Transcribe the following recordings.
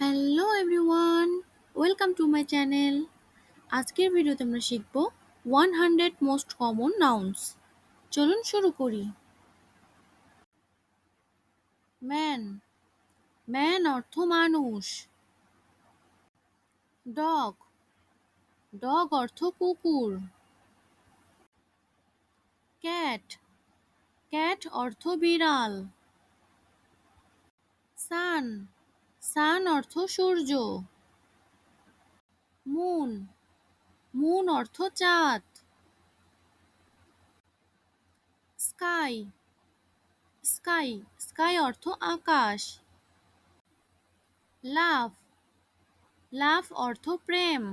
Hello everyone, welcome to my channel. আজকের ভিডিওতে আমরা শিখব 100 মোস্ট কমন নাউন্স। চলুন শুরু করি। ম্যান, ম্যান অর্থ মানুষ। ডগ, ডগ অর্থ কুকুর। ক্যাট, ক্যাট অর্থ বিড়াল। সান, সান অর্থ সূর্য। মুন, মুন অর্থ চাঁদ। স্কাই, স্কাই, স্কাই অর্থ আকাশ। লাভ, লাভ অর্থ প্রেম।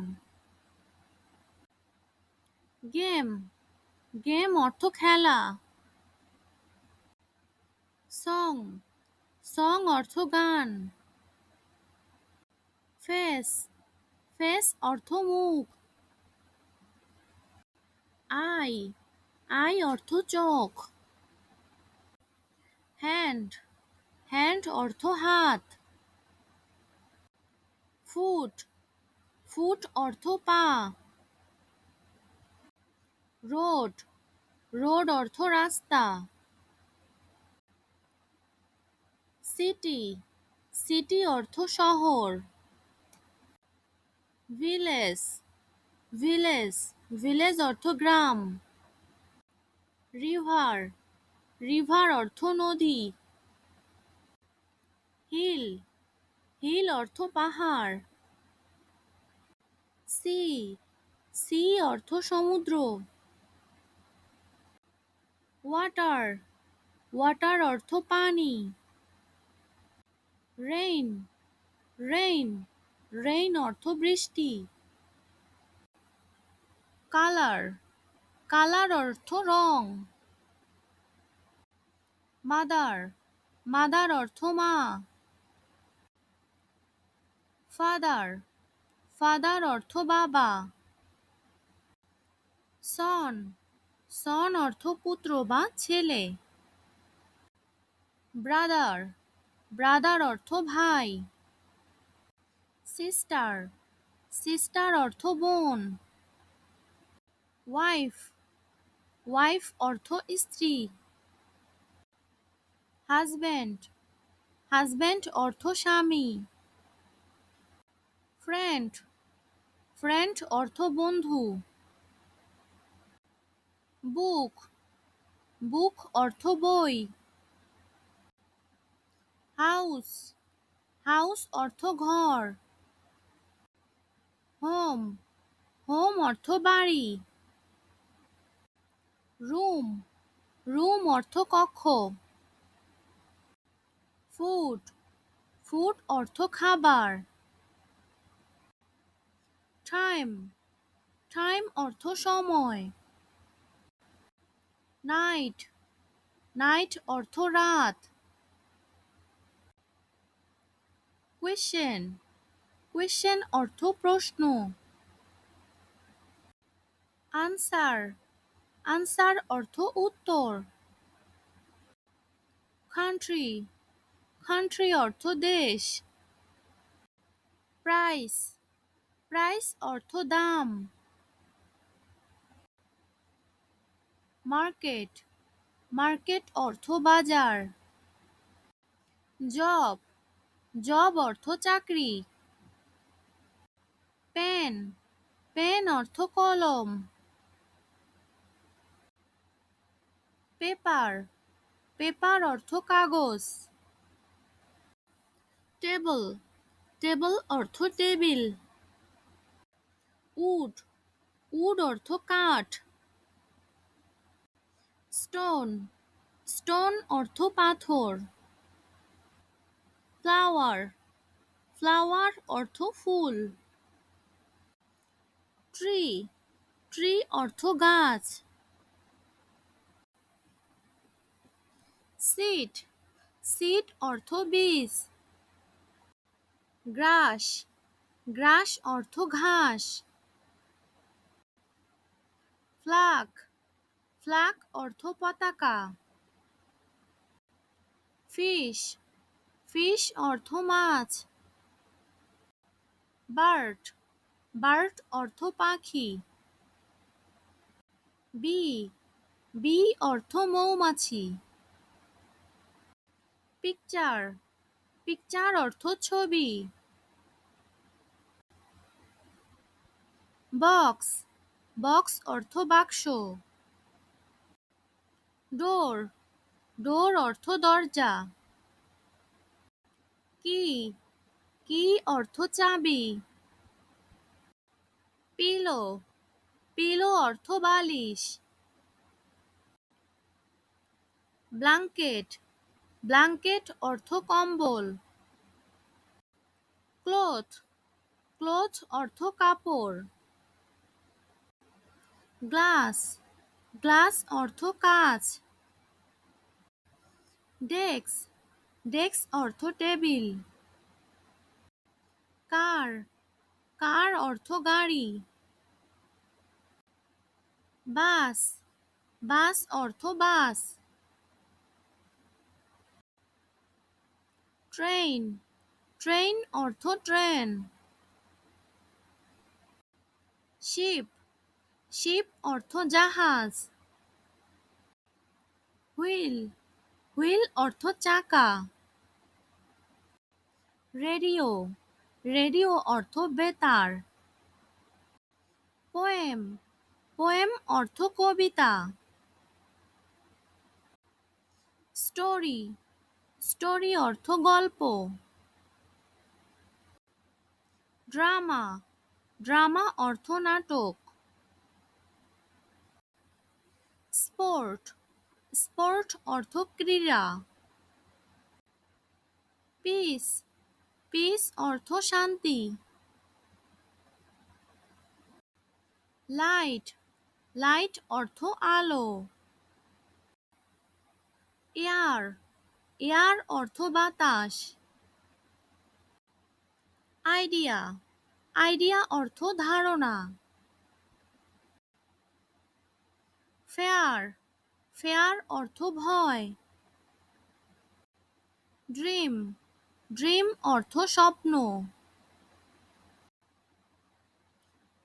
গেম, গেম অর্থ খেলা। সং, সং অর্থ গান। ফেস, ফেস অর্থ মুখ। আই, আই অর্থ চোখ। হ্যান্ড, হ্যান্ড অর্থ হাত। ফুট, ফুট অর্থ পা। রোড, রোড অর্থ রাস্তা। সিটি, সিটি অর্থ শহর। ভিলেজ, ভিলেজ, ভিলেজ অর্থ গ্রাম। রিভার, রিভার অর্থ নদী। হিল, হিল অর্থ পাহাড়। সি, সি অর্থ সমুদ্র। ওয়াটার, ওয়াটার অর্থ পানি। রেইন, রেইন, রেইন অর্থ বৃষ্টি। কালার, কালার অর্থ রং। মাদার, মাদার অর্থ মা। ফাদার, ফাদার অর্থ বাবা। সন, সন অর্থ পুত্র বা ছেলে। ব্রাদার, ব্রাদার অর্থ ভাই। সিস্টার, সিস্টার অর্থ বোন। ওয়াইফ, ওয়াইফ অর্থ স্ত্রী। হাজব্যান্ড, হাজব্যান্ড অর্থ স্বামী। ফ্রেন্ড, ফ্রেন্ড অর্থ বন্ধু। বুক, বুক অর্থ বই। হাউস, হাউস অর্থ ঘর। হোম, হোম অর্থ বাড়ি। রুম, রুম অর্থ কক্ষ। ফুড, ফুড অর্থ খাবার। টাইম, টাইম অর্থ সময়। নাইট, নাইট অর্থ রাত। কোয়েশ্চেন, কোয়েশ্চেন অর্থ প্রশ্ন। আনসার, আনসার অর্থ উত্তর। কান্ট্রি, কান্ট্রি অর্থ দেশ। প্রাইস, প্রাইস অর্থ দাম। মার্কেট, মার্কেট অর্থ বাজার। জব, জব অর্থ চাকরি। পেন, পেন অর্থ কলম। পেপার, পেপার অর্থ কাগজ। টেবল, টেবল অর্থ টেবিল। উড, উড অর্থ কাঠ। স্টোন, স্টোন অর্থ পাথর। ফ্লাওয়ার, ফ্লাওয়ার অর্থ ফুল। ট্রি, ট্রি অর্থ গাছ। সিড, সিড অর্থ বীজ। গ্রাস, গ্রাস অর্থ ঘাস। ফ্ল্যাগ, ফ্ল্যাগ অর্থ পতাকা। ফিশ, ফিশ অর্থ মাছ। বার্ড, বার্ড অর্থ পাখি। বি, বি অর্থ মৌমাছি। পিকচার, পিকচার অর্থ ছবি। বক্স, বক্স অর্থ বাক্স। ডোর, ডোর অর্থ দরজা। কি, কি অর্থ চাবি। পিলো, পিলো অর্থ বালিশ। ব্ল্যাঙ্কেট, ব্ল্যাঙ্কেট অর্থ কম্বল। ক্লথ, ক্লথ অর্থ কাপড়। গ্লাস, গ্লাস অর্থ কাঁচ। ডেস্ক, ডেস্ক অর্থ টেবিল। কার, কার অর্থ গাড়ি। বাস, বাস অর্থ বাস। ট্রেন, ট্রেন অর্থ ট্রেন। শিপ, শিপ অর্থ জাহাজ। হুইল, হুইল অর্থ চাকা। রেডিও, রেডিও অর্থ বেতার। পোয়েম, পোয়েম অর্থ কবিতা। স্টোরি, স্টোরি অর্থ গল্প। ড্রামা, ড্রামা অর্থ নাটক। স্পোর্ট, স্পোর্ট অর্থ ক্রীড়া। পিস, পিস অর্থ শান্তি। লাইট, লাইট অর্থ আলো। এয়ার, এয়ার অর্থ বাতাস। আইডিয়া, আইডিয়া অর্থ ধারণা। ফেয়ার, ফেয়ার অর্থ ভয়। ড্রিম, ড্রিম অর্থ স্বপ্ন।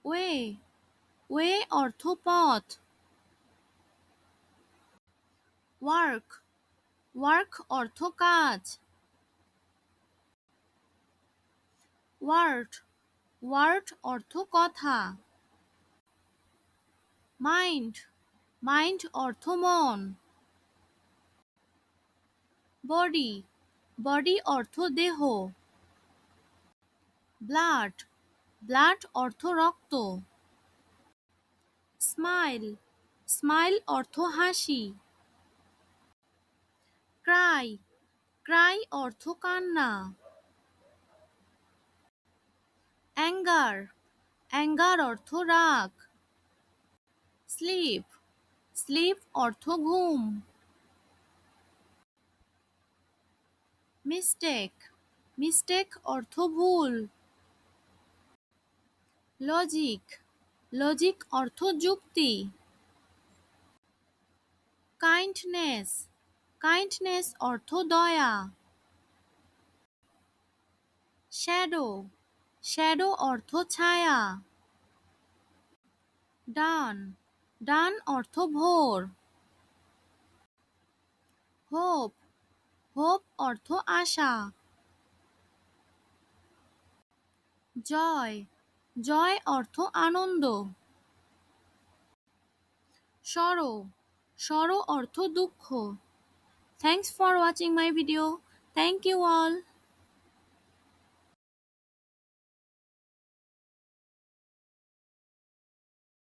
ওয়ে, ওয়ে অর্থ পথ। ওয়ার্ক, ওয়ার্ক অর্থ কাজ। ওয়ার্ড, ওয়ার্ড অর্থ কথা। মাইন্ড, মাইন্ড অর্থ মন। বডি, বডি অর্থ দেহ। ব্লাড, ব্লাড অর্থ রক্ত। স্মাইল, স্মাইল অর্থ হাসি। ক্রাই, ক্রাই অর্থ কান্না। অ্যাঙ্গার, অ্যাঙ্গার অর্থ রাগ। স্লিপ, স্লিপ অর্থ ঘুম। মিস্টেক, মিস্টেক অর্থ ভুল। লজিক, লজিক অর্থ যুক্তি। কাইন্ডনেস, কাইন্ডনেস অর্থ দয়া। শ্যাডো, শ্যাডো অর্থ ছায়া। ডান, ডান অর্থ ভোর। হোপ, হোপ অর্থ আশা। জয়, জয় অর্থ আনন্দ। সরো, সরো অর্থ দুঃখ। Thanks for watching my video. Thank you all.